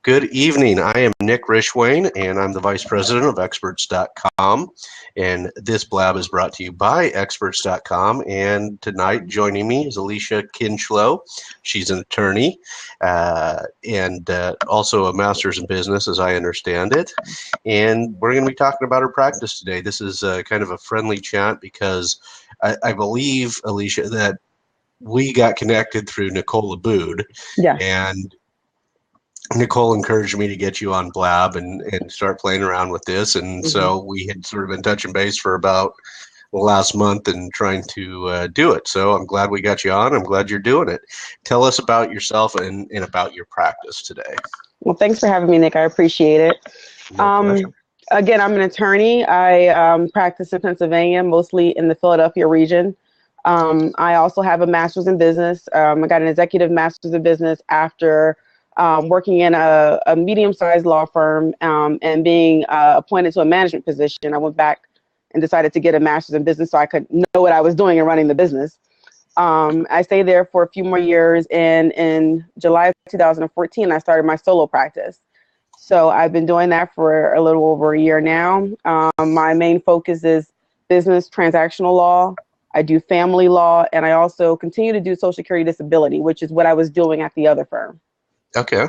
Good evening. I am Nick Rishwain, and I'm the Vice President of Experts.com. And this blab is brought to you by Experts.com. And tonight, joining me is Alycia Kinchloe. She's an attorney and also a master's in business, as I understand it. And we're going to be talking about her practice today. This is kind of a friendly chat because I believe, Alycia, that we got connected through Nicole Abood. Yeah. And Nicole encouraged me to get you on Blab and start playing around with this. And so we had sort of been touching base for about the last month and trying to do it. So I'm glad we got you on. I'm glad you're doing it. Tell us about yourself and about your practice today. Well, thanks for having me, Nick. I appreciate it. Again, I'm an attorney. I practice in Pennsylvania, mostly in the Philadelphia region. I also have a master's in business. I got an executive master's in business after working in a medium-sized law firm and being appointed to a management position. I went back and decided to get a master's in business so I could know what I was doing and running the business. I stayed there for a few more years, and in July of 2014, I started my solo practice. So I've been doing that for a little over a year now. My main focus is business transactional law. I do family law, and I also continue to do Social Security disability, which is what I was doing at the other firm. Okay.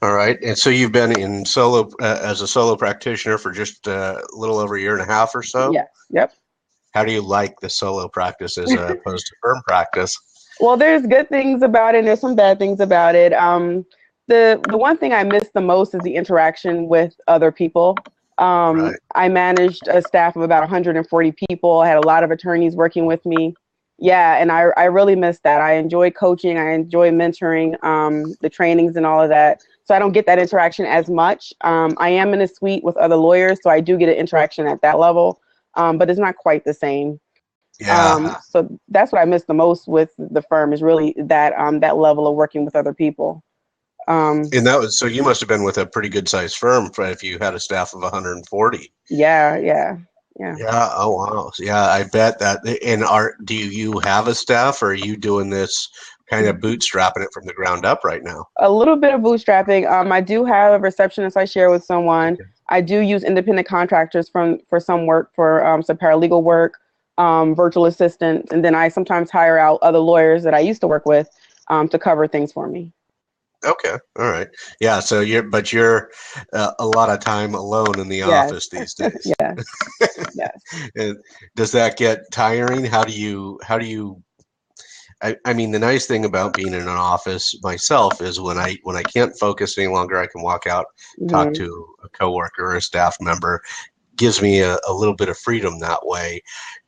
All right. And so you've been in solo as a solo practitioner for just a little over a year and a half or so? Yes. Yep. How do you like the solo practice as opposed to firm practice? Well, there's good things about it and there's some bad things about it. The one thing I miss the most is the interaction with other people. Right. I managed a staff of about 140 people. I had a lot of attorneys working with me. Yeah, and I really miss that. I enjoy coaching. I enjoy mentoring, the trainings and all of that. So I don't get that interaction as much. I am in a suite with other lawyers, so I do get an interaction at that level, but it's not quite the same. Yeah. So that's what I miss the most with the firm is really that that level of working with other people. And that was, so you must have been with a pretty good sized firm if you had a staff of 140. Yeah. Yeah. Oh, wow. Yeah, I bet that. And do you have a staff, or are you doing this kind of bootstrapping it from the ground up right now? A little bit of bootstrapping. I do have a receptionist I share with someone. Okay. I do use independent contractors for some work, for some paralegal work, virtual assistants, and then I sometimes hire out other lawyers that I used to work with to cover things for me. Okay. All right. Yeah. So you're a lot of time alone in the office these days. Yes. And does that get tiring? How do you, I mean, the nice thing about being in an office myself is when I can't focus any longer, I can walk out, talk to a coworker or a staff member. Gives me a little bit of freedom that way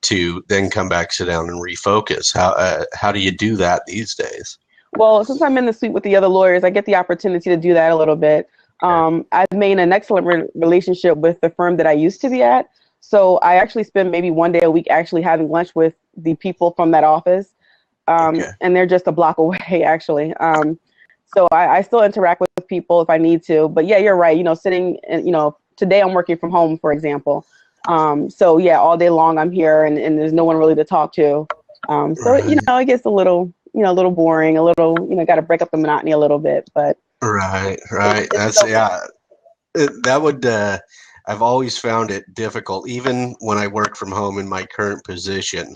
to then come back, sit down and refocus. How do you do that these days? Well, since I'm in the suite with the other lawyers, I get the opportunity to do that a little bit. I've made an excellent relationship with the firm that I used to be at. So I actually spend maybe one day a week actually having lunch with the people from that office. And they're just a block away, actually. So I still interact with people if I need to. But yeah, you're right. Sitting, and, today I'm working from home, for example. So yeah, all day long I'm here and there's no one really to talk to. So, it gets a little boring, a little, got to break up the monotony a little bit, but. Right. That's, that would, I've always found it difficult. Even when I work from home in my current position,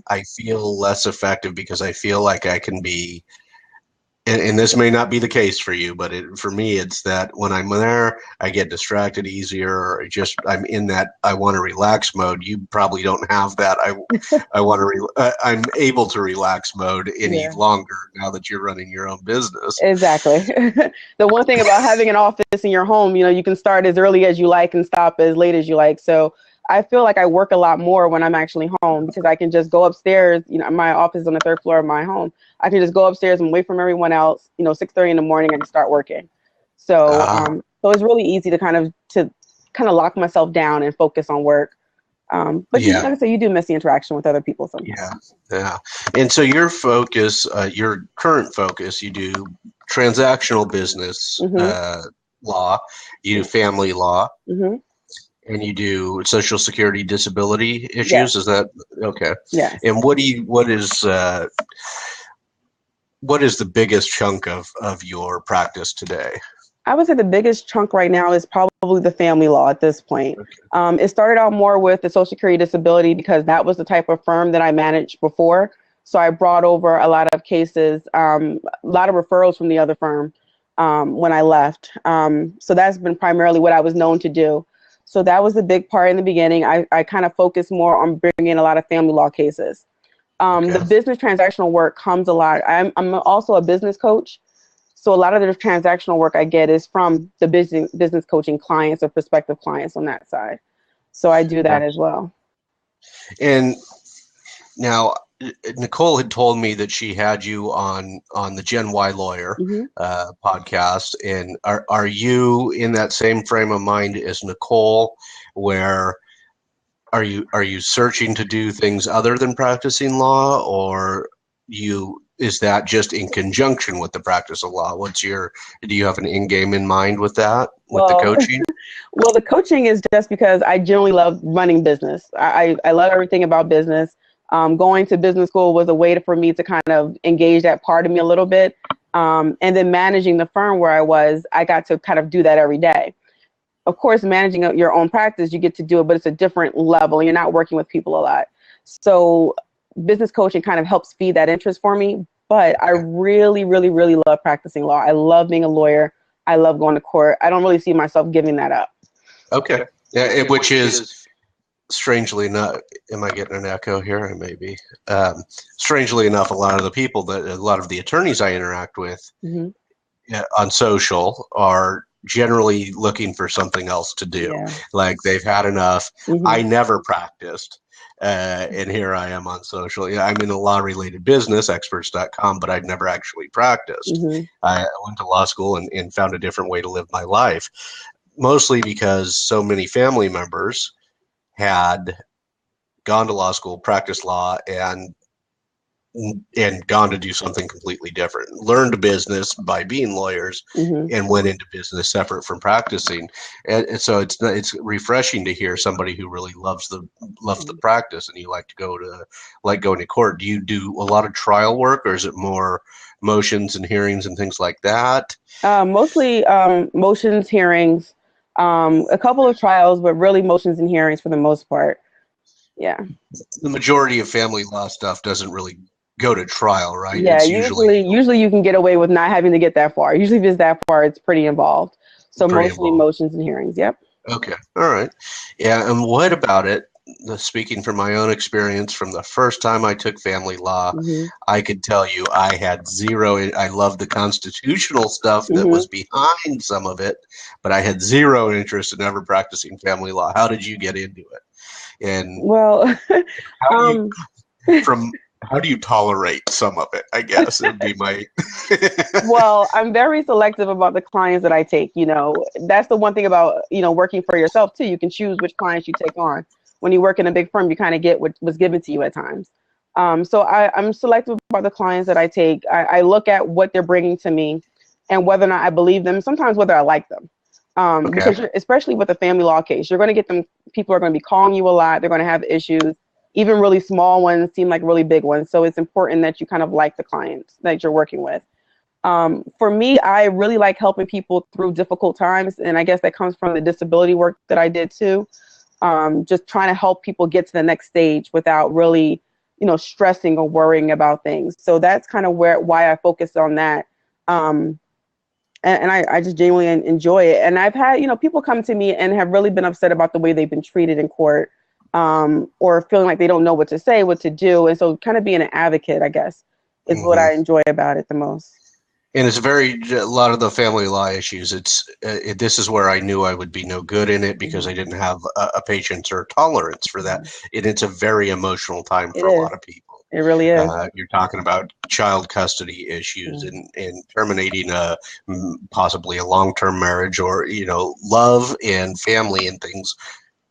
I feel less effective because I feel like I can be, and this may not be the case for you, but for me, it's that when I'm there, I get distracted easier, or I'm in that I want to relax mode. You probably don't have that. I'm able to relax mode any longer now that you're running your own business. Exactly. The one thing about having an office in your home, you can start as early as you like and stop as late as you like. So I feel like I work a lot more when I'm actually home because I can just go upstairs. My office is on the third floor of my home. I can just go upstairs and wait from everyone else. 6:30 in the morning, I can start working. So, so it's really easy to kind of lock myself down and focus on work. But like I said, you do miss the interaction with other people sometimes. Yeah. And so your focus, your current focus, you do transactional business law, you do family law. And you do Social Security disability issues? Yes. Is that okay? Yeah. And what is the biggest chunk of your practice today? I would say the biggest chunk right now is probably the family law at this point. Okay. It started out more with the Social Security disability because that was the type of firm that I managed before. So I brought over a lot of cases, a lot of referrals from the other firm when I left. So that's been primarily what I was known to do. So that was the big part in the beginning. I kind of focused more on bringing in a lot of family law cases. The business transactional work comes a lot. I'm also a business coach. So a lot of the transactional work I get is from the business coaching clients or prospective clients on that side. So I do that as well. And now Nicole had told me that she had you on the Gen Y Lawyer podcast. And are you in that same frame of mind as Nicole, where are you searching to do things other than practicing law, or is that just in conjunction with the practice of law? Do you have an end game in mind with that, with the coaching? Well, the coaching is just because I generally love running business. I love everything about business. Going to business school was a way for me to kind of engage that part of me a little bit. And then managing the firm where I got to kind of do that every day. Of course, managing your own practice, you get to do it, but it's a different level. You're not working with people a lot. So business coaching kind of helps feed that interest for me. But I really, really, really love practicing law. I love being a lawyer. I love going to court. I don't really see myself giving that up. Okay. Yeah, which is strangely enough, am I getting an echo here? I may be. Strangely enough, a lot of the attorneys I interact with on social are generally looking for something else to do. Yeah. Like they've had enough. I never practiced. And here I am on social. Yeah, I'm in a law-related business, Experts.com, but I'd never actually practiced. I went to law school and found a different way to live my life, mostly because so many family members had gone to law school, practiced law, and gone to do something completely different. Learned business by being lawyers and went into business separate from practicing. And so it's refreshing to hear somebody who really loves the practice, and you like going to court. Do you do a lot of trial work, or is it more motions and hearings and things like that? Mostly motions, hearings, a couple of trials, but really motions and hearings for the most part. Yeah. The majority of family law stuff doesn't really go to trial, right? Yeah, it's usually you can get away with not having to get that far. Usually if it's that far, it's pretty involved. So mostly motions and hearings, yep. Okay, all right. Yeah, and what about it? Speaking from my own experience from the first time I took family law, I could tell you I had zero. I loved the constitutional stuff that was behind some of it, but I had zero interest in ever practicing family law. How did you get into it? And how do you tolerate some of it? I guess would be my. Well, I'm very selective about the clients that I take. That's the one thing about, working for yourself too. You can choose which clients you take on. When you work in a big firm, you kind of get what was given to you at times. So I'm selective about the clients that I take. I look at what they're bringing to me and whether or not I believe them, sometimes whether I like them. Because especially with a family law case, you're going to get them. People are going to be calling you a lot. They're going to have issues. Even really small ones seem like really big ones. So it's important that you kind of like the clients that you're working with. For me, I really like helping people through difficult times. And I guess that comes from the disability work that I did too. Just trying to help people get to the next stage without really, stressing or worrying about things. So that's kind of why I focused on that. And I just genuinely enjoy it. And I've had, people come to me and have really been upset about the way they've been treated in court. Or feeling like they don't know what to say, what to do. And so kind of being an advocate, I guess, is what I enjoy about it the most. And it's a lot of the family law issues. This is where I knew I would be no good in it because I didn't have a patience or tolerance for that. And it's a very emotional time for a lot of people. It really is. You're talking about child custody issues and terminating possibly a long-term marriage, or, love and family and things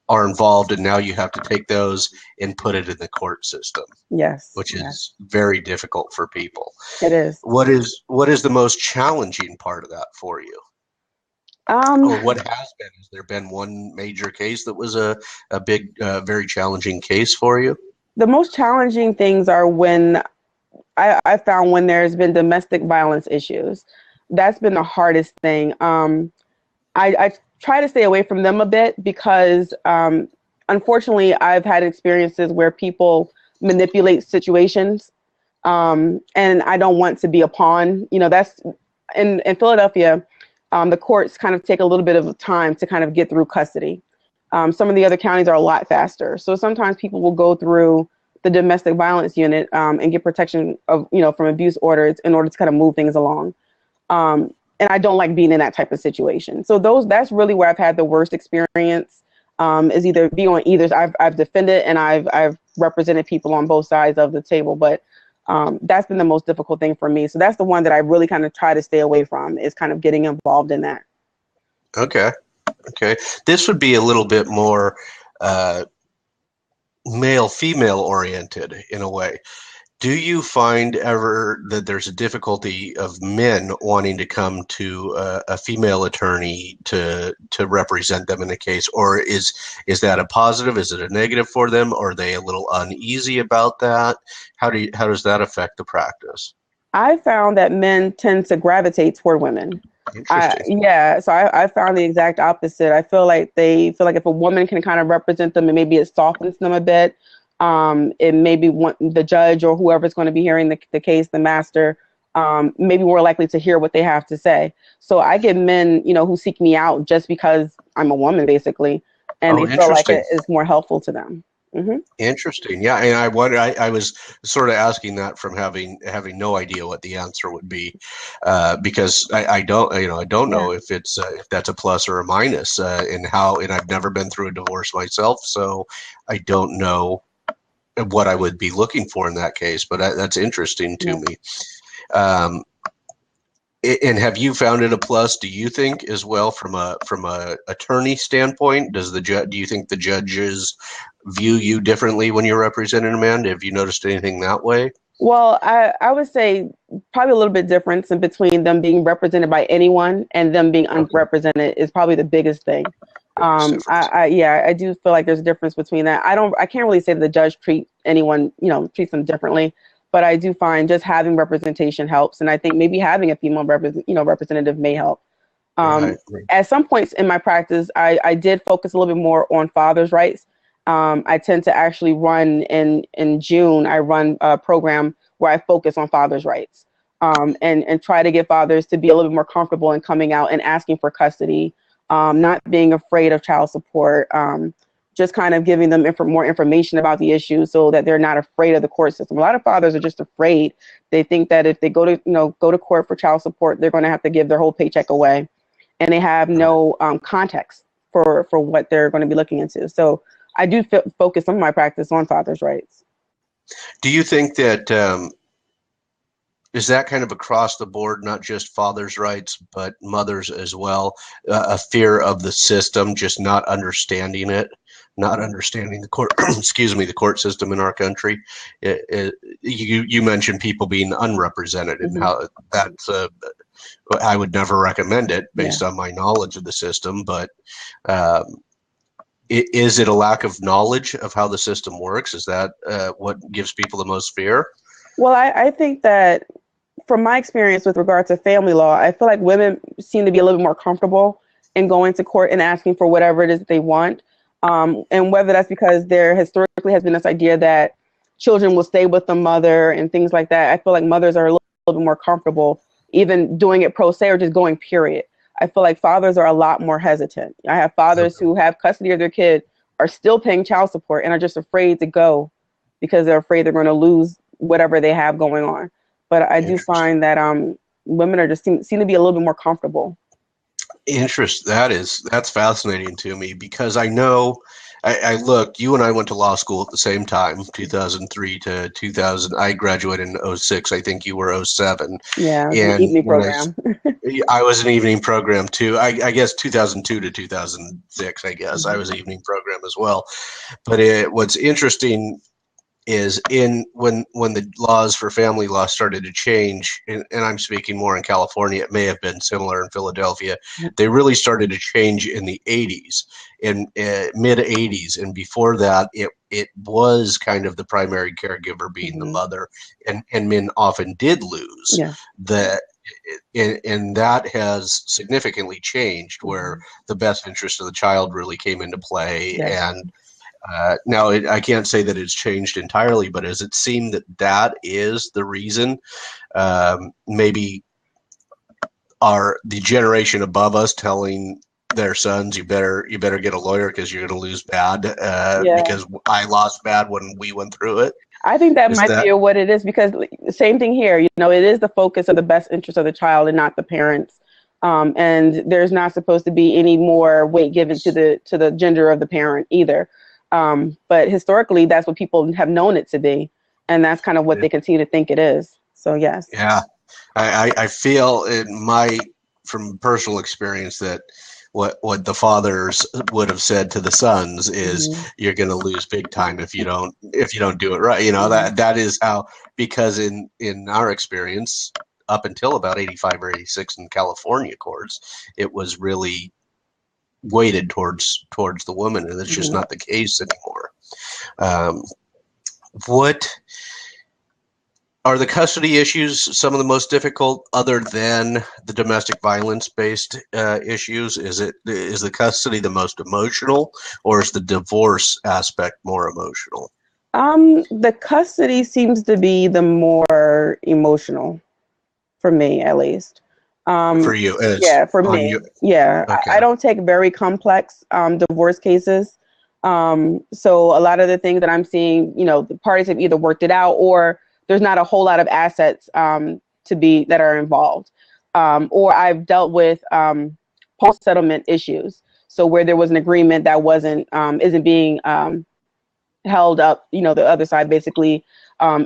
are involved, and now you have to take those and put it in the court system. Yes. Which is very difficult for people. It is. What is the most challenging part of that for you? Or what has been? Has there been one major case that was a big, very challenging case for you? The most challenging things are when I found when there's been domestic violence issues. that's been the hardest thing. I try to stay away from them a bit because, unfortunately, I've had experiences where people manipulate situations, and I don't want to be a pawn. That's in Philadelphia. The courts kind of take a little bit of time to kind of get through custody. Some of the other counties are a lot faster. So sometimes people will go through the domestic violence unit and get protection of, from abuse orders in order to kind of move things along. And I don't like being in that type of situation. So that's really where I've had the worst experience, is either be on either. I've defended and I've represented people on both sides of the table, but that's been the most difficult thing for me. So that's the one that I really kind of try to stay away from, is kind of getting involved in that. Okay. This would be a little bit more male-female oriented in a way. Do you find ever that there's a difficulty of men wanting to come to a female attorney to represent them in a case, or is that a positive? Is it a negative for them? Or are they a little uneasy about that? How does that affect the practice? I found that men tend to gravitate toward women. So I found the exact opposite. I feel like they feel like if a woman can kind of represent them, and maybe it softens them a bit. It maybe the judge or whoever's going to be hearing the case, the master, maybe more likely to hear what they have to say. So I get men, who seek me out just because I'm a woman, basically, and they feel like it is more helpful to them. Mm-hmm. Interesting. Yeah. And I wonder, I was sort of asking that from having no idea what the answer would be, because I don't know if if that's a plus or a minus, and I've never been through a divorce myself, so I don't know what I would be looking for in that case, but that's interesting to me. And have you found it a plus, do you think, as well, from a attorney standpoint? Do you think the judges view you differently when you're representing a man? Have you noticed anything that way? Well, I would say probably a little bit difference in between them being represented by anyone and them being unrepresented is probably the biggest thing. I do feel like there's a difference between that. I can't really say that the judge treats them differently, but I do find just having representation helps. And I think maybe having a female representative may help. At some points in my practice, I did focus a little bit more on fathers' rights. I tend to actually run in June, I run a program where I focus on fathers' rights, and try to get fathers to be a little bit more comfortable in coming out and asking for custody, not being afraid of child support, just kind of giving them more information about the issue so that they're not afraid of the court system. A lot of fathers are just afraid. They think that if they go to court for child support, they're going to have to give their whole paycheck away, and they have no context for what they're going to be looking into. So I do focus some of my practice on fathers' rights. Do you think that is that kind of across the board, not just fathers' rights, but mothers as well, a fear of the system, just not understanding it, not understanding the court, the court system in our country? You mentioned people being unrepresented, and how that's I would never recommend it based on my knowledge of the system, but is it a lack of knowledge of how the system works? Is that what gives people the most fear? Well, I think that from my experience with regard to family law, I feel like women seem to be a little bit more comfortable in going to court and asking for whatever it is that they want. And whether that's because there historically has been this idea that children will stay with the mother and things like that. I feel like mothers are a little bit more comfortable even doing it pro se or just going period. I feel like fathers are a lot more hesitant. I have fathers who have custody of their kid, are still paying child support, and are just afraid to go because they're afraid they're going to lose whatever they have going on. But I do find that women are just seem to be a little bit more comfortable. That's fascinating to me, because I know I looked, you and I went to law school at the same time, 2003 to 2000. I graduated in 06. I think you were 07. Yeah, an evening program. I was an evening program too. I guess 2002 to 2006, I guess. I was an evening program as well. But what's interesting is when the laws for family law started to change, and I'm speaking more in California, it may have been similar in Philadelphia, they really started to change in the 80s, in mid 80s. And before that, it was kind of the primary caregiver being the mother, and men often did lose and that has significantly changed, where the best interest of the child really came into play. Yes. And now I can't say that it's changed entirely, but does it seem that that is the reason? Maybe the generation above us telling their sons, you better get a lawyer because you're going to lose bad, because I lost bad when we went through it. I think that might be what it is, because the same thing here, it is the focus of the best interest of the child and not the parents. And there's not supposed to be any more weight given to the gender of the parent either. But historically, that's what people have known it to be. And that's kind of what they continue to think it is. So, yes. Yeah. I feel from personal experience that what the fathers would have said to the sons is, you're going to lose big time if you don't do it right. That is how, because in our experience, up until about 85 or 86 in California courts, it was really weighted towards the woman, and it's just not the case anymore. What are the custody issues some of the most difficult, other than the domestic violence-based issues? Is the custody the most emotional, or is the divorce aspect more emotional? The custody seems to be the more emotional, for me at least. For you? For me. Okay. I don't take very complex divorce cases. So a lot of the things that I'm seeing, the parties have either worked it out, or there's not a whole lot of assets that are involved. Or I've dealt with post-settlement issues. So where there was an agreement that isn't being held up, the other side basically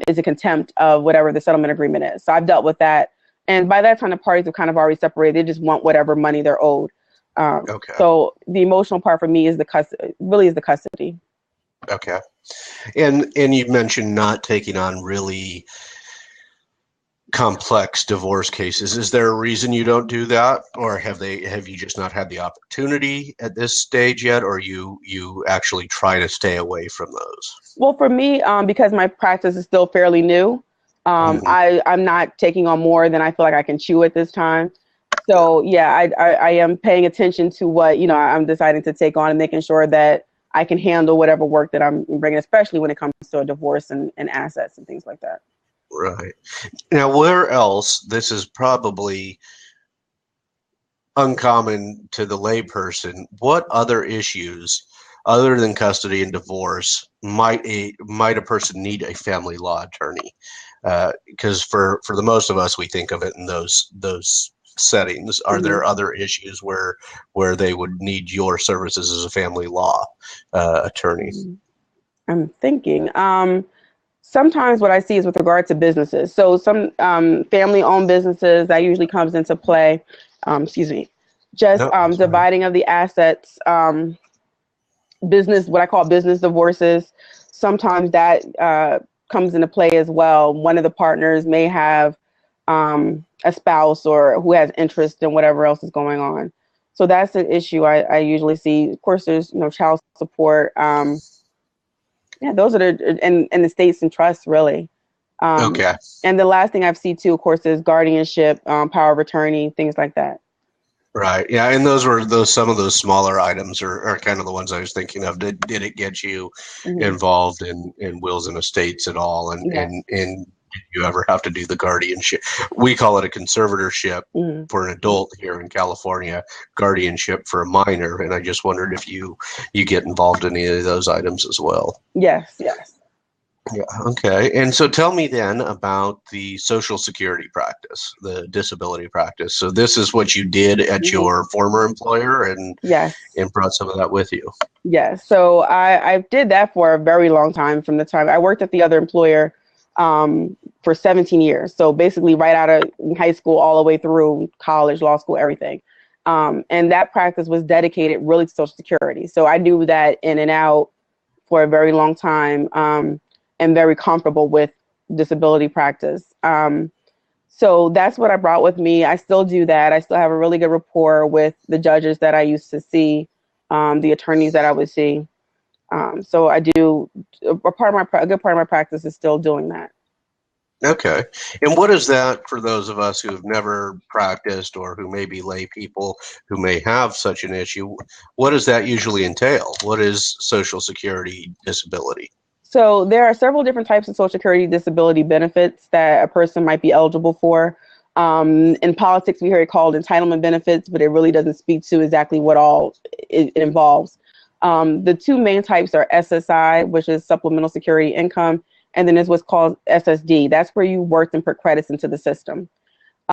is a contempt of whatever the settlement agreement is. So I've dealt with that. And by that time, the parties have kind of already separated. They just want whatever money they're owed. Okay. So the emotional part for me is the custody. Okay. And you mentioned not taking on really complex divorce cases. Is there a reason you don't do that, or have you just not had the opportunity at this stage yet, or you actually try to stay away from those? Well, for me, because my practice is still fairly new, I'm not taking on more than I feel like I can chew at this time. So I am paying attention to what I'm deciding to take on, and making sure that I can handle whatever work that I'm bringing, especially when it comes to a divorce and assets and things like that. Right. Now, where else, this is probably uncommon to the layperson, what other issues, other than custody and divorce, might a person need a family law attorney? Because for the most of us, we think of it in those settings. Are there other issues where they would need your services as a family law attorney? I'm thinking. Sometimes what I see is with regard to businesses. So some family-owned businesses, that usually comes into play. Dividing of the assets, what I call business divorces. Sometimes that comes into play as well. One of the partners may have a spouse or who has interest in whatever else is going on. So that's an issue I usually see. Of course, there's child support. Those are and the states and trusts, really. Okay. And the last thing I've seen too, of course, is guardianship, power of attorney, things like that. Right. Yeah, and some of those smaller items are kind of the ones I was thinking of. Did it get you involved in wills and estates at all? And did you ever have to do the guardianship? We call it a conservatorship for an adult here in California, guardianship for a minor. And I just wondered if you get involved in any of those items as well. Yes. Yeah. Okay. And so tell me then about the Social Security practice, the disability practice. So this is what you did at your former employer, and brought some of that with you. Yes. So I did that for a very long time. From the time I worked at the other employer for 17 years. So basically right out of high school all the way through college, law school, everything. And that practice was dedicated really to Social Security. So I knew that in and out for a very long time. And very comfortable with disability practice. So that's what I brought with me. I still do that. I still have a really good rapport with the judges that I used to see, the attorneys that I would see. So I do, a good part of my practice is still doing that. Okay. And what is that for those of us who have never practiced or who may be lay people who may have such an issue? What does that usually entail? What is Social Security disability? So there are several different types of Social Security disability benefits that a person might be eligible for. In politics, we hear it called entitlement benefits, but it really doesn't speak to exactly what all it involves. The two main types are SSI, which is supplemental security income, and then there's what's called SSD. That's where you worked and put credits into the system.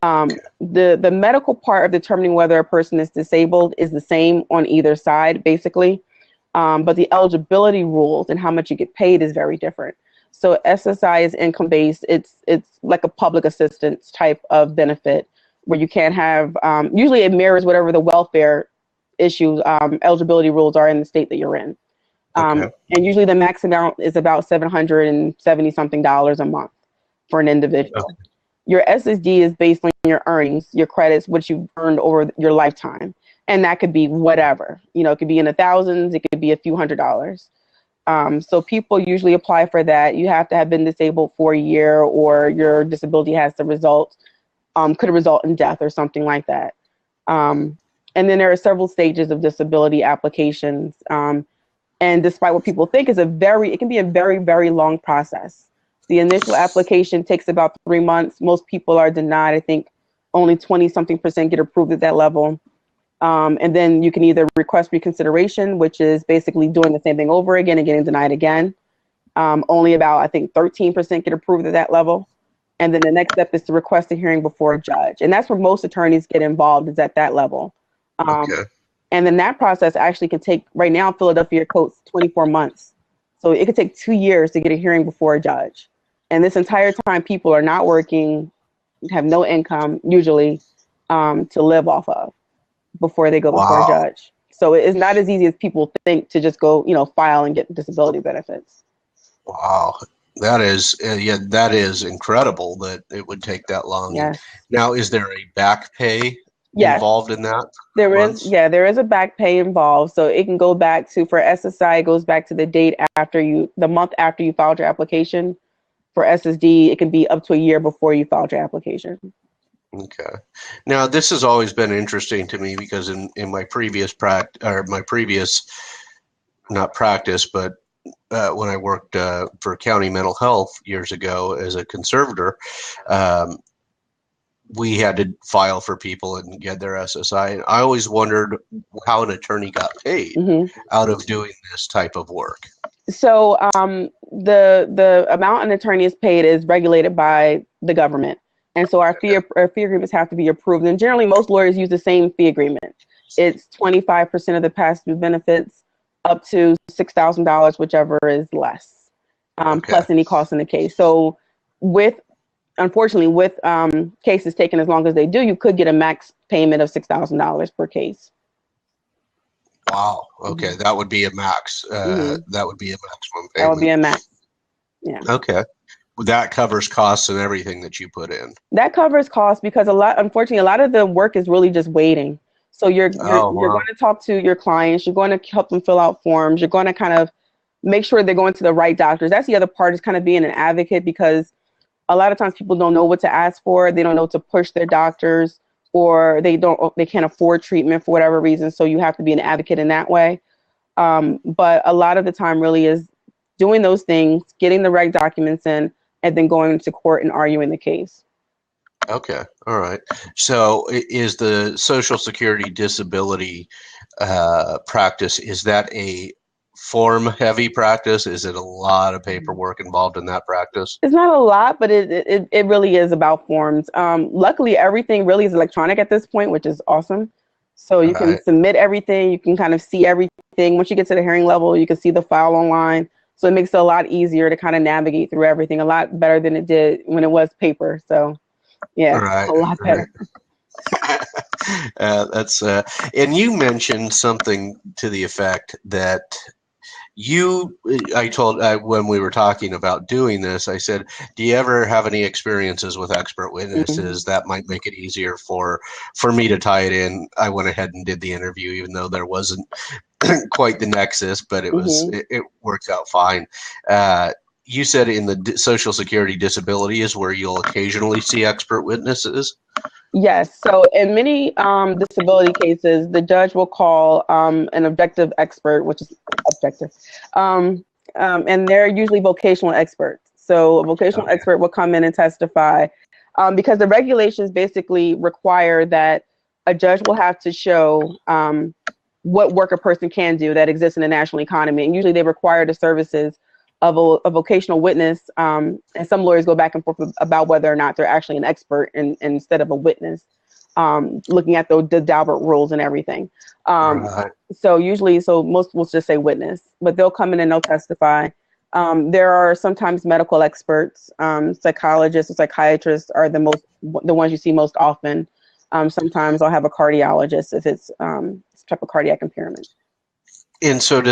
The medical part of determining whether a person is disabled is the same on either side, basically. But the eligibility rules and how much you get paid is very different. So SSI is income based. It's like a public assistance type of benefit where you can't have. Usually, it mirrors whatever the welfare issue eligibility rules are in the state that you're in. Okay. And usually, the max amount is about $770 something a month for an individual. Okay. Your SSD is based on your earnings, your credits, which you've earned over your lifetime. And that could be whatever, it could be in the thousands, it could be a few $100s. So people usually apply for that. You have to have been disabled for a year, or your disability has to could result in death or something like that. And then there are several stages of disability applications. And despite what people think, it can be a very, very long process. The initial application takes about 3 months. Most people are denied. I think only 20-something% get approved at that level. And then you can either request reconsideration, which is basically doing the same thing over again and getting denied again. Only about, I think, 13% get approved at that level. And then the next step is to request a hearing before a judge. And that's where most attorneys get involved, is at that level. Okay. And then that process actually can take, right now, Philadelphia quotes 24 months. So it could take 2 years to get a hearing before a judge. And this entire time, people are not working, have no income, usually, to live off of before they go before a judge. So it's not as easy as people think to just go, file and get disability benefits. Wow. That is incredible that it would take that long. Yes. Now, is there a back pay involved in that? There is a back pay involved. So it can go back to, for SSI, it goes back to the month after you filed your application. For SSD, it can be up to a year before you filed your application. Okay. Now, this has always been interesting to me because in my previous not practice, but when I worked for county mental health years ago as a conservator, we had to file for people and get their SSI. And I always wondered how an attorney got paid out of doing this type of work. So the amount an attorney is paid is regulated by the government. And so our fee agreements have to be approved. And generally, most lawyers use the same fee agreement. It's 25% of the past due benefits up to $6,000, whichever is less, plus any costs in the case. So unfortunately, with cases taken as long as they do, you could get a max payment of $6,000 per case. Wow. Okay. That would be a max. That would be a maximum payment. That would be a max. Yeah. Okay. That covers costs and everything that you put in. That covers costs because unfortunately, a lot of the work is really just waiting. So you're going to talk to your clients. You're going to help them fill out forms. You're going to kind of make sure they're going to the right doctors. That's the other part, is kind of being an advocate, because a lot of times people don't know what to ask for. They don't know to push their doctors, or they can't afford treatment for whatever reason. So you have to be an advocate in that way. But a lot of the time really is doing those things, getting the right documents in, and then going to court and arguing the case. Okay. All right. So is the Social Security disability practice, is that a form heavy practice? Is it a lot of paperwork involved in that practice? It's not a lot, but it really is about forms. Luckily, everything really is electronic at this point, which is awesome. So you can submit everything. You can kind of see everything. Once you get to the hearing level, you can see the file online. So it makes it a lot easier to kind of navigate through everything, a lot better than it did when it was paper. So yeah, a lot better. That's and you mentioned something to the effect that when we were talking about doing this, I said, do you ever have any experiences with expert witnesses that might make it easier for me to tie it in? I went ahead and did the interview, even though there wasn't quite the nexus, but it was it worked out fine. you said in the Social Security disability is where you'll occasionally see expert witnesses? Yes. So in many disability cases, the judge will call an objective expert, which is objective, and they're usually vocational experts. So a vocational expert will come in and testify because the regulations basically require that a judge will have to show what work a person can do that exists in the national economy. And usually they require the services of a vocational witness. And some lawyers go back and forth about whether or not they're actually an expert instead of a witness, looking at the Daubert rules and everything. Right. So usually, most will just say witness, but they'll come in and they'll testify. There are sometimes medical experts, psychologists or psychiatrists are the ones you see most often. Sometimes I'll have a cardiologist if it's some type of cardiac impairment. And so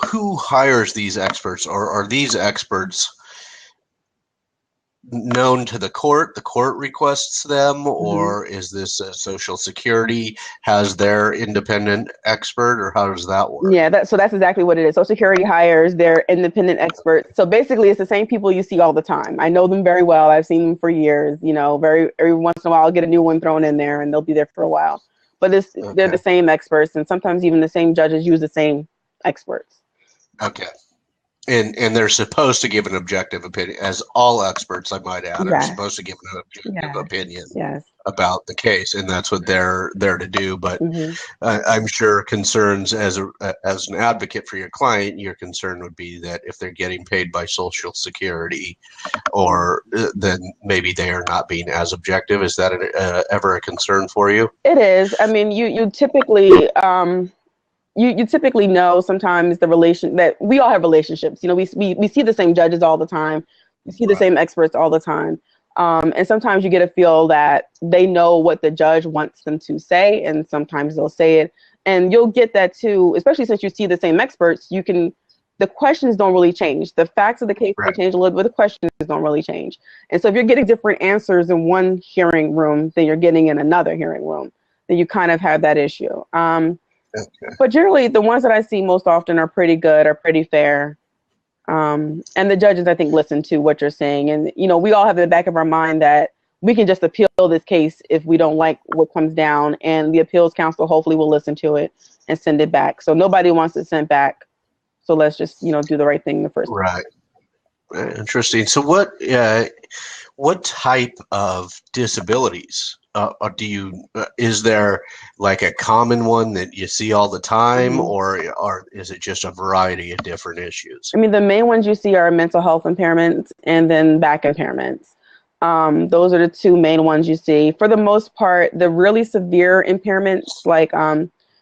who hires these experts, or are these experts known to the court requests them, or is this Social Security has their independent expert, or how does that work? Yeah, so that's exactly what it is. Social Security hires their independent experts. So basically it's the same people you see all the time. I know them very well. I've seen them for years, every once in a while I'll get a new one thrown in there and they'll be there for a while. But they're the same experts, and sometimes even the same judges use the same experts. Okay. And they're supposed to give an objective opinion, as all experts, I might add, are supposed to give an objective opinion about the case, and that's what they're there to do. But I'm sure concerns as an advocate for your client, your concern would be that if they're getting paid by Social Security, or then maybe they are not being as objective. Is that ever a concern for you? It is. I mean, you typically. You typically know sometimes the relation that we all have relationships. We see the same judges all the time. We see the same experts all the time. And sometimes you get a feel that they know what the judge wants them to say, and sometimes they'll say it. And you'll get that too, especially since you see the same experts. The questions don't really change. The facts of the case will change a little bit, but the questions don't really change. And so if you're getting different answers in one hearing room than you're getting in another hearing room, then you kind of have that issue. But generally, the ones that I see most often are pretty good, are pretty fair. And the judges, I think, listen to what you're saying. And, we all have in the back of our mind that we can just appeal this case if we don't like what comes down. And the appeals council hopefully will listen to it and send it back. So nobody wants it sent back. So let's just, do the right thing in the first place. Right. Interesting. So what type of disabilities is there like a common one that you see all the time, or is it just a variety of different issues? I mean, the main ones you see are mental health impairments and then back impairments. Those are the two main ones you see. For the most part, the really severe impairments like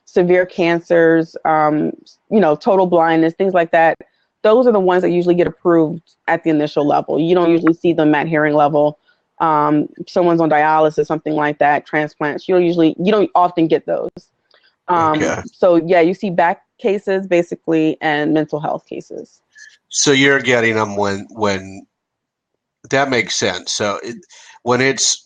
severe cancers, total blindness, things like that, those are the ones that usually get approved at the initial level. You don't usually see them at hearing level. Someone's on dialysis, something like that, transplants. You don't often get those. So yeah, you see back cases basically and mental health cases. So you're getting them when that makes sense. So when it's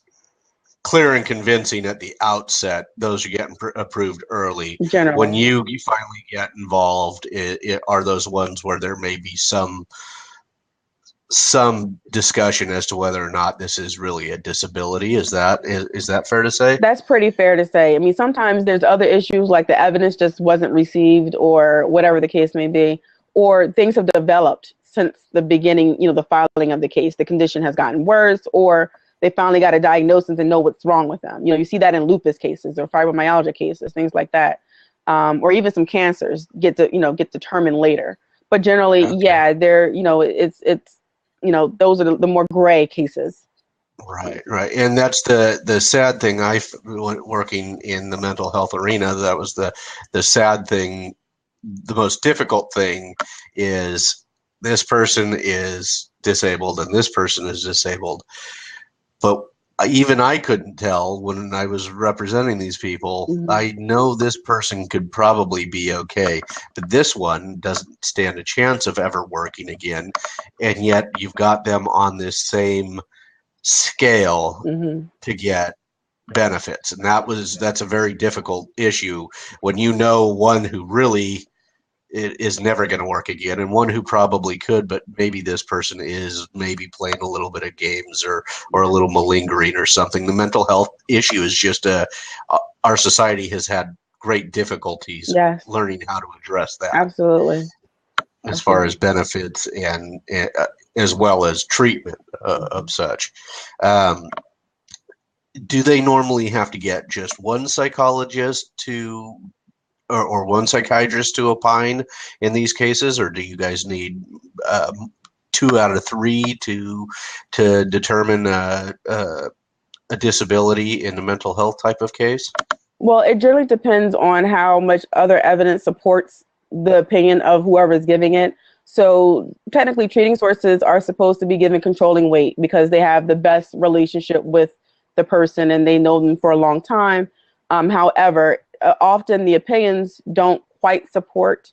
clear and convincing at the outset, those are getting approved early. Generally. When you finally get involved, are those ones where there may be some discussion as to whether or not this is really a disability. Is that fair to say? That's pretty fair to say. I mean, sometimes there's other issues like the evidence just wasn't received or whatever the case may be, or things have developed since the beginning, the filing of the case. The condition has gotten worse, or they finally got a diagnosis and know what's wrong with them. You see that in lupus cases or fibromyalgia cases, things like that. Or even some cancers get determined later. But generally, those are the more gray cases. Right. And that's the sad thing. Working in the mental health arena, that was the sad thing. The most difficult thing is this person is disabled and this person is disabled. But even I couldn't tell when I was representing these people. I know this person could probably be okay, but this one doesn't stand a chance of ever working again. And yet you've got them on this same scale to get benefits. And that's a very difficult issue when one who really it is never going to work again, and one who probably could, but maybe this person is maybe playing a little bit of games or a little malingering or something. The mental health issue is just our society has had great difficulties learning how to address that. Absolutely. As far as benefits and as well as treatment of such. Do they normally have to get just one psychologist to or one psychiatrist to opine in these cases, or do you guys need 2 out of 3 to determine a disability in a mental health type of case? Well, it generally depends on how much other evidence supports the opinion of whoever is giving it. So technically, treating sources are supposed to be given controlling weight because they have the best relationship with the person and they know them for a long time. However, often the opinions don't quite support,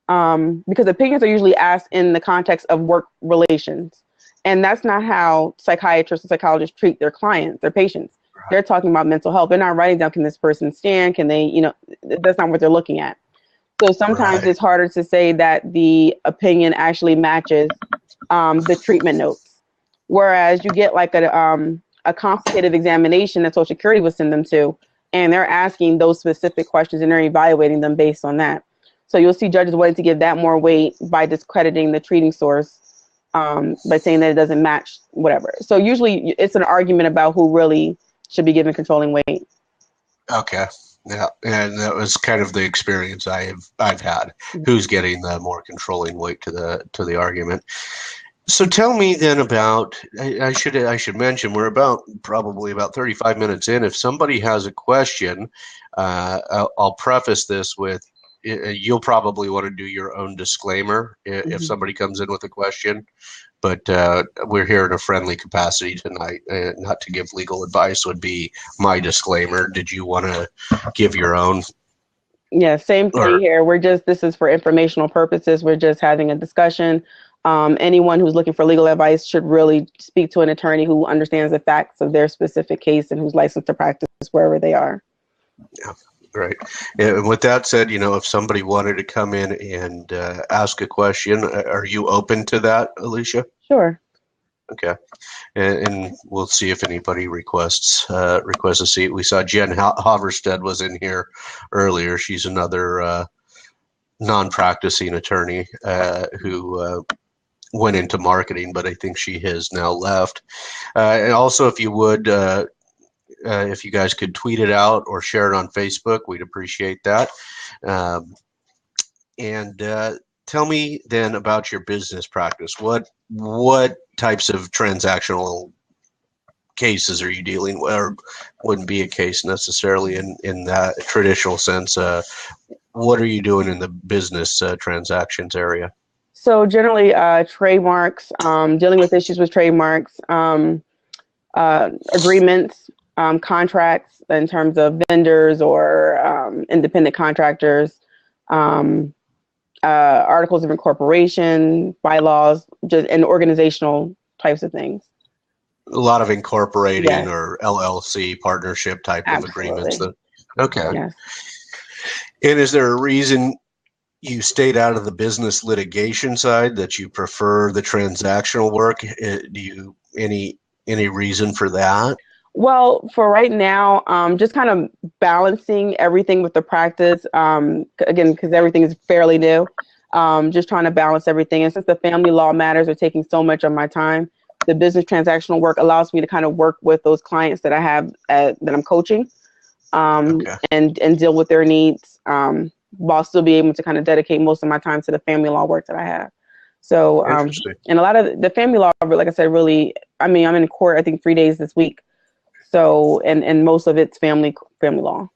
because opinions are usually asked in the context of work relations. And that's not how psychiatrists and psychologists treat their clients, their patients. Right. They're talking about mental health. They're not writing down, can this person stand? Can they, that's not what they're looking at. So sometimes It's harder to say that the opinion actually matches the treatment notes. Whereas you get like a complicated examination that Social Security would send them to, and they're asking those specific questions and they're evaluating them based on that. So you'll see judges wanting to give that more weight by discrediting the treating source, by saying that it doesn't match whatever. So usually it's an argument about who really should be given controlling weight. Okay. Yeah, and that was kind of the experience I've had. Who's getting the more controlling weight to the argument? So tell me then about. I should mention we're probably about 35 minutes in. If somebody has a question, I'll preface this with you'll probably want to do your own disclaimer if somebody comes in with a question. But we're here in a friendly capacity tonight. Not to give legal advice would be my disclaimer. Did you want to give your own? Yeah, same thing here. This is for informational purposes. We're just having a discussion. Anyone who's looking for legal advice should really speak to an attorney who understands the facts of their specific case and who's licensed to practice wherever they are. Yeah. Right. And with that said, if somebody wanted to come in and ask a question, are you open to that, Alycia? Sure. Okay. And we'll see if anybody requests a seat. We saw Jen Haverstead was in here earlier. She's another non-practicing attorney who went into marketing, but I think she has now left. And also, if you would, if you guys could tweet it out or share it on Facebook, we'd appreciate that. And tell me then about your business practice. What types of transactional cases are you dealing with, or wouldn't be a case necessarily in that traditional sense? What are you doing in the business transactions area? So generally, trademarks, dealing with issues with trademarks, agreements, contracts in terms of vendors or independent contractors, articles of incorporation, bylaws, and organizational types of things. A lot of incorporating or LLC partnership type of agreements. Okay. Yes. And is there a reason you stayed out of the business litigation side, that you prefer the transactional work? Do you any reason for that? Well, for right now, just kind of balancing everything with the practice. Again, because everything is fairly new. Just trying to balance everything. And since the family law matters are taking so much of my time, the business transactional work allows me to kind of work with those clients that I have that I'm coaching, and deal with their needs, while still be able to kind of dedicate most of my time to the family law work that I have. So, and a lot of the family law, like I said, really, I'm in court, I think 3 days this week. So, and most of it's family law.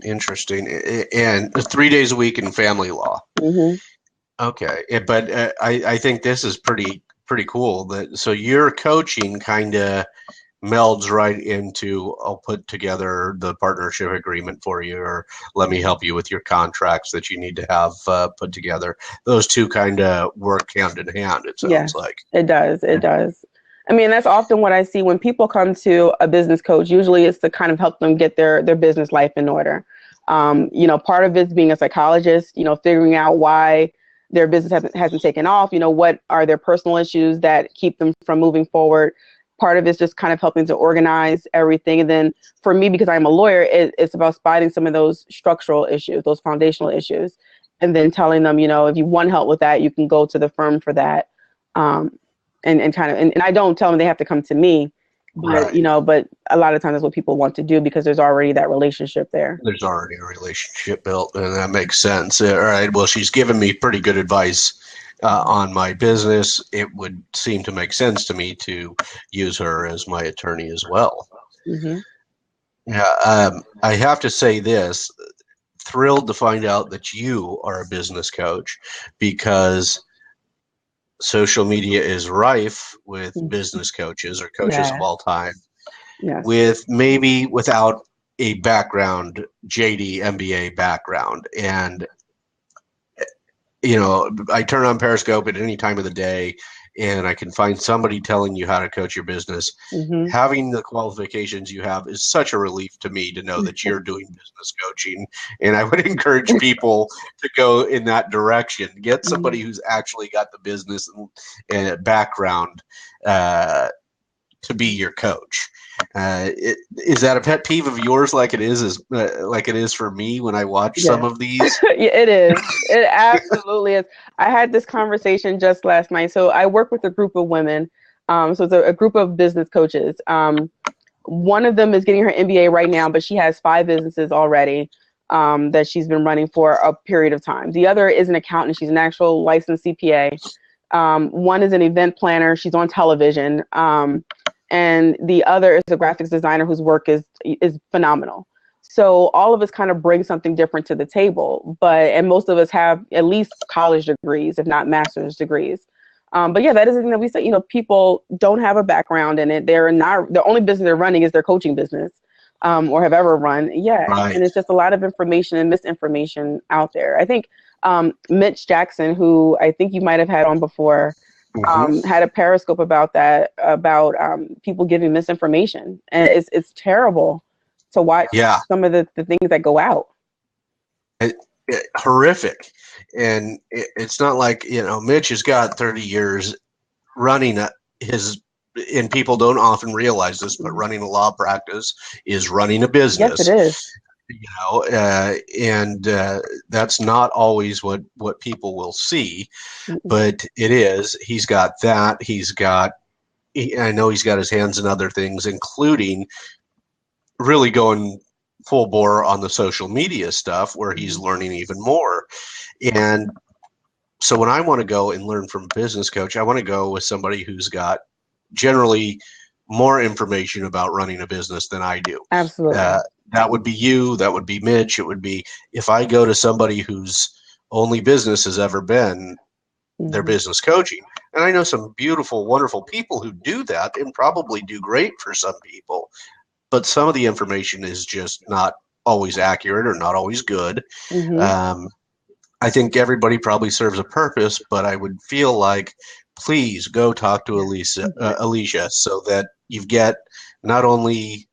Interesting. And 3 days a week in family law. Mm-hmm. Okay. But I think this is pretty cool. So your coaching kind of melds right into, I'll put together the partnership agreement for you, or let me help you with your contracts that you need to have put together. Those two kind of work hand in hand, it sounds like. It does. It does. That's often what I see when people come to a business coach. Usually it's to kind of help them get their business life in order. Part of it's being a psychologist, figuring out why their business hasn't taken off, what are their personal issues that keep them from moving forward. Part of it's just kind of helping to organize everything. And then for me, because I'm a lawyer, it's about spotting some of those structural issues, those foundational issues, and then telling them, if you want help with that, you can go to the firm for that. And I don't tell them they have to come to me, but, Right. but a lot of times that's what people want to do because there's already that relationship there. There's already a relationship built, and that makes sense. All right. Well, she's given me pretty good advice on my business. It would seem to make sense to me to use her as my attorney as well. Mm-hmm. Yeah. I have to say this. Thrilled to find out that you are a business coach, because social media is rife with business coaches or coaches of all time, with maybe without a background, JD, MBA background. And, I turn on Periscope at any time of the day and I can find somebody telling you how to coach your business. Mm-hmm. Having the qualifications you have is such a relief to me to know that you're doing business coaching. And I would encourage people to go in that direction. Get somebody who's actually got the business and background to be your coach. Is that a pet peeve of yours, like it is for me when I watch some of these? It is. It absolutely is. I had this conversation just last night. So I work with a group of women. So it's a group of business coaches. One of them is getting her MBA right now, but she has 5 businesses already that she's been running for a period of time. The other is an accountant. She's an actual licensed CPA. One is an event planner. She's on television. And the other is a graphics designer whose work is phenomenal. So all of us kind of bring something different to the table, and most of us have at least college degrees, if not master's degrees. But yeah, that is the thing that we say, people don't have a background in it. The only business they're running is their coaching business, or have ever run. Yeah. Right. And it's just a lot of information and misinformation out there. I think Mitch Jackson, who I think you might have had on before, had a Periscope about that, about people giving misinformation, and it's terrible to watch some of the things that go out. Horrific. And it's not like, Mitch has got 30 years running and people don't often realize this, but running a law practice is running a business. Yes, it is. And that's not always what people will see, but it is. He's got that. I know he's got his hands in other things, including really going full bore on the social media stuff where he's learning even more. And so when I want to go and learn from a business coach, I want to go with somebody who's got generally more information about running a business than I do. Absolutely. That would be you. That would be Mitch. It would be if I go to somebody whose only business has ever been their business coaching. And I know some beautiful, wonderful people who do that and probably do great for some people. But some of the information is just not always accurate or not always good. I think everybody probably serves a purpose, but I would feel like, please go talk to Alycia, so that you get not only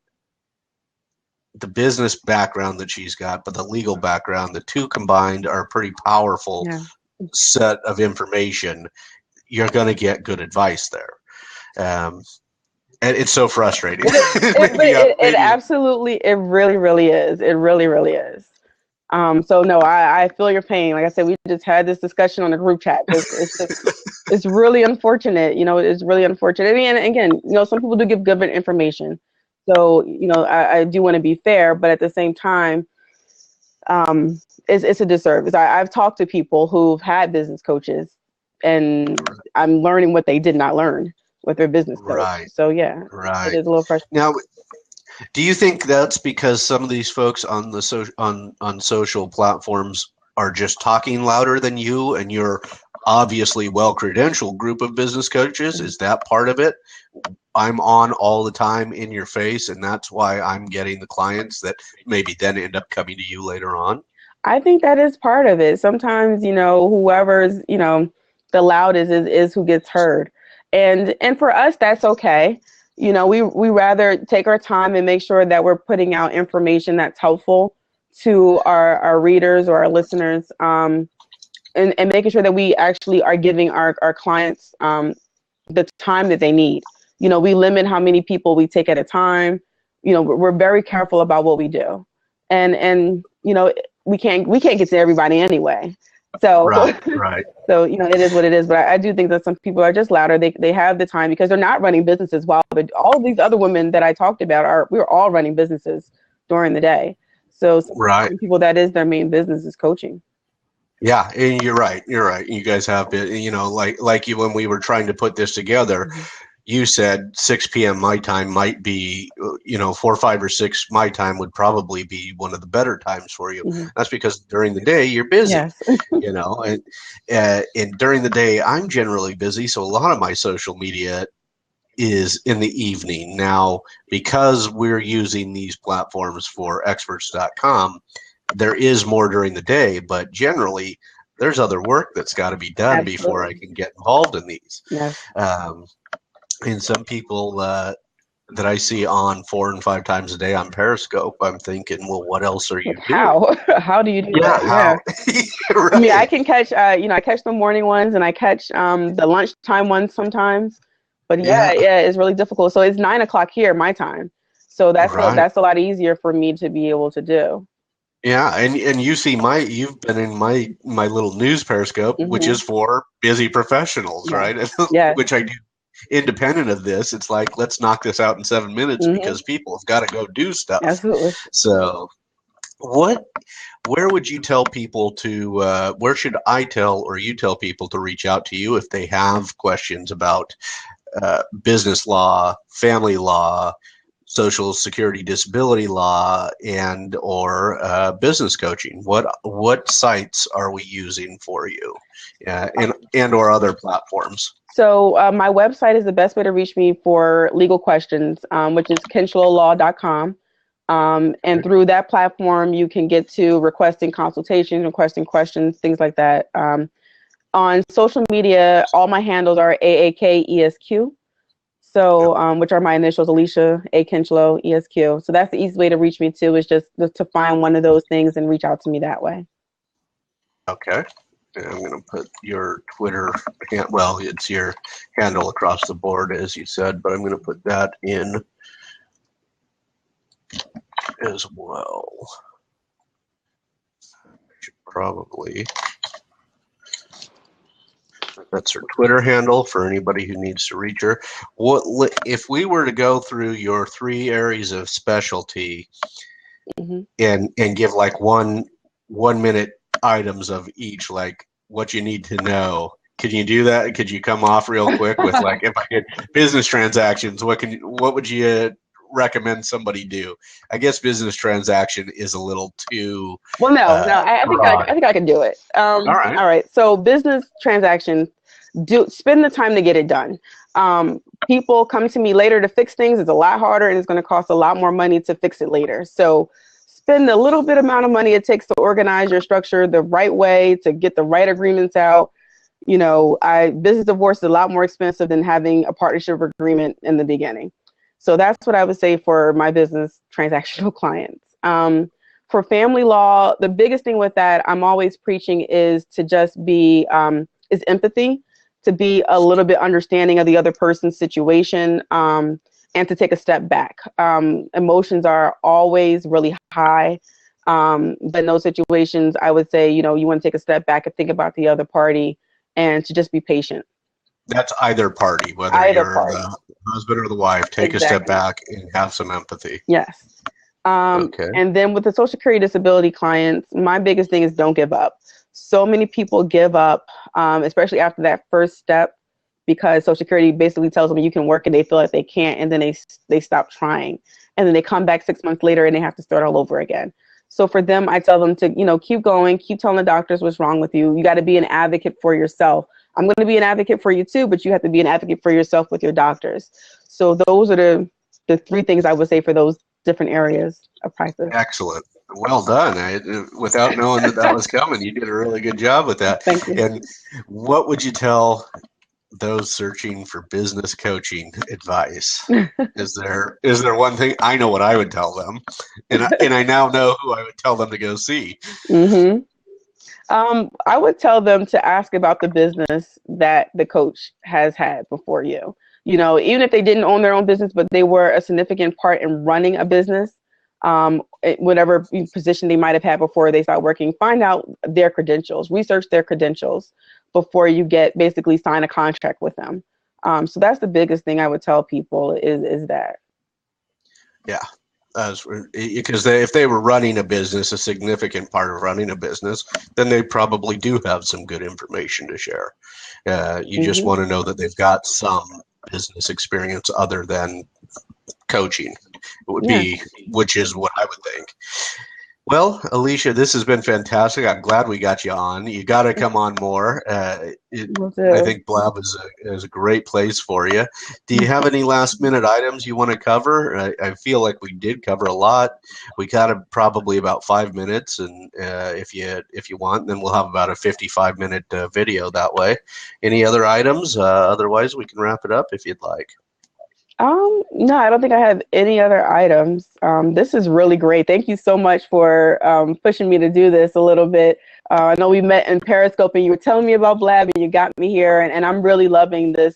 the business background that she's got, but the legal background. The two combined are a pretty powerful set of information. You're going to get good advice there. And it's so frustrating. It absolutely, it really, really is. It really, really is. So no, I feel your pain. Like I said, we just had this discussion on the group chat. It's really unfortunate. It's really unfortunate. And again, some people do give good information. So, I do want to be fair, but at the same time, it's a disservice. I've talked to people who've had business coaches, and I'm learning what they did not learn with their business coach. Right. So yeah, it is a little frustrating. Now, do you think that's because some of these folks on the on social platforms are just talking louder than you, and you're obviously well-credentialed group of business coaches? Is that part of it? I'm on all the time in your face, and that's why I'm getting the clients that maybe then end up coming to you later on. I think that is part of it. Sometimes, whoever's, the loudest is who gets heard. And for us, that's okay. We rather take our time and make sure that we're putting out information that's helpful to our readers or our listeners, and making sure that we actually are giving our clients the time that they need. We limit how many people we take at a time. We're very careful about what we do, and we can't get to everybody anyway. So right. So it is what it is. But I do think that some people are just louder. They have the time because they're not running businesses. While all of these other women that I talked about we're all running businesses during the day. So some people, that is their main business, is coaching. Yeah, and you're right. You guys have been, like you, when we were trying to put this together, you said 6 p.m. my time might be, 4, 5, or 6 my time would probably be one of the better times for you. That's because during the day you're busy, yes. and during the day I'm generally busy. So a lot of my social media is in the evening. Now, because we're using these platforms for Experts.com, there is more during the day, but generally there's other work that's got to be done before I can get involved in these. Yes. And some people that I see on 4 and 5 times a day on Periscope, I'm thinking, well, what else are you doing? How do you do that? Yeah. Right. I mean, I can catch, I catch the morning ones and I catch the lunchtime ones sometimes. But yeah, it's really difficult. So it's 9 o'clock here, my time. So that's a lot easier for me to be able to do. Yeah, and you see you've been in my little news Periscope, which is for busy professionals, right? Yeah. Which I do independent of this. It's like, let's knock this out in 7 minutes because people have got to go do stuff. Absolutely. So where would you tell people to, where should I tell or you tell people to reach out to you if they have questions about business law, family law, Social Security disability law, and or business coaching? What sites are we using for you, and or other platforms? So my website is the best way to reach me for legal questions, which is KinchloeLaw.com. And through that platform, you can get to requesting consultations, requesting questions, things like that. On social media, all my handles are AAK ESQ. So, which are my initials, Alycia A. Kinchloe Esq. So that's the easiest way to reach me too, is just to find one of those things and reach out to me that way. Okay. And I'm going to put your Twitter, it's your handle across the board, as you said, but I'm going to put that in as well. Should probably. That's her Twitter handle for anybody who needs to reach her. What if we were to go through your 3 areas of specialty and give like 1 minute items of each, like what you need to know? Can you do that? Could you come off real quick with like, if I get business transactions, what would you recommend somebody do? I guess business transaction is a little too. Well, I think I can do it. All right. So business transactions, spend the time to get it done. People come to me later to fix things. It's a lot harder and it's going to cost a lot more money to fix it later. So spend a little bit amount of money it takes to organize your structure the right way, to get the right agreements out. Business divorce is a lot more expensive than having a partnership agreement in the beginning. So that's what I would say for my business transactional clients. For family law, the biggest thing with that I'm always preaching is to just be, is empathy, to be a little bit understanding of the other person's situation, and to take a step back. Emotions are always really high, but in those situations, I would say, you want to take a step back and think about the other party and to just be patient. That's either party, whether you're the husband or the wife, take a step back and have some empathy. Yes. Okay. And then with the Social Security disability clients, my biggest thing is don't give up. So many people give up, especially after that first step, because Social Security basically tells them you can work and they feel like they can't, and then they stop trying. And then they come back 6 months later and they have to start all over again. So for them, I tell them to, keep going, keep telling the doctors what's wrong with you. You got to be an advocate for yourself. I'm going to be an advocate for you too, but you have to be an advocate for yourself with your doctors. So those are the 3 things I would say for those different areas of practice. Excellent. Well done. Without knowing that was coming, you did a really good job with that. Thank you. And what would you tell those searching for business coaching advice, is there one thing? I know what I would tell them, and I now know who I would tell them to go see. Mm-hmm. I would tell them to ask about the business that the coach has had before you. You know, even if they didn't own their own business, but they were a significant part in running a business, whatever position they might have had before they start working, find out their credentials, research their credentials before you basically sign a contract with them. So that's the biggest thing I would tell people is that. Yeah. Because if they were running a business, a significant part of running a business, then they probably do have some good information to share. You just want to know that they've got some business experience other than coaching. It would be, which is what I would think. Well, Alycia, this has been fantastic. I'm glad we got you on. You got to come on more. I think Blab is a great place for you. Do you have any last minute items you want to cover? I feel like we did cover a lot. We got probably about 5 minutes, and if you want, then we'll have about a 55-minute video that way. Any other items? Otherwise, we can wrap it up if you'd like. No, I don't think I have any other items. This is really great. Thank you so much for pushing me to do this a little bit. I know we met in Periscope and you were telling me about Blab and you got me here, and I'm really loving this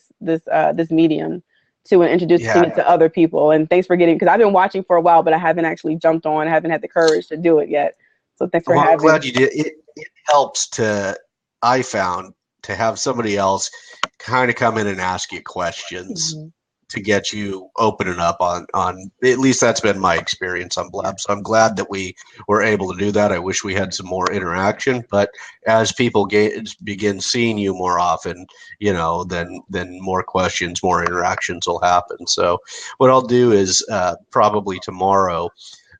medium to introducing it to other people. And thanks for because I've been watching for a while, but I haven't actually jumped on. I haven't had the courage to do it yet. So thanks for having me. I'm glad you did. It helps I found, to have somebody else kind of come in and ask you questions. To get you opening up on at least that's been my experience on Blab. So I'm glad that we were able to do that. I wish we had some more interaction, but as people begin seeing you more often, then more questions, more interactions will happen. So what I'll do is probably tomorrow,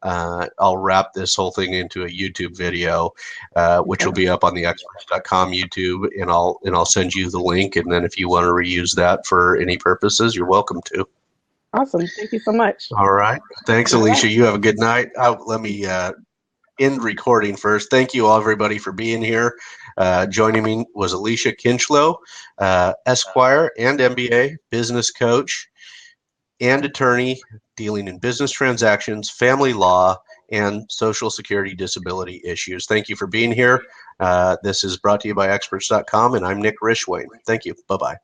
I'll wrap this whole thing into a YouTube video, which will be up on the Experts.com YouTube, and I'll send you the link. And then if you want to reuse that for any purposes, you're welcome to. Awesome. Thank you so much. All right. Thanks, Alycia. You have a good night. Let me end recording first. Thank you all, everybody, for being here. Joining me was Alycia Kinchloe, Esquire and MBA, business coach and attorney dealing in business transactions, family law, and Social Security disability issues. Thank you for being here. This is brought to you by Experts.com, and I'm Nick Rishwain. Thank you. Bye-bye.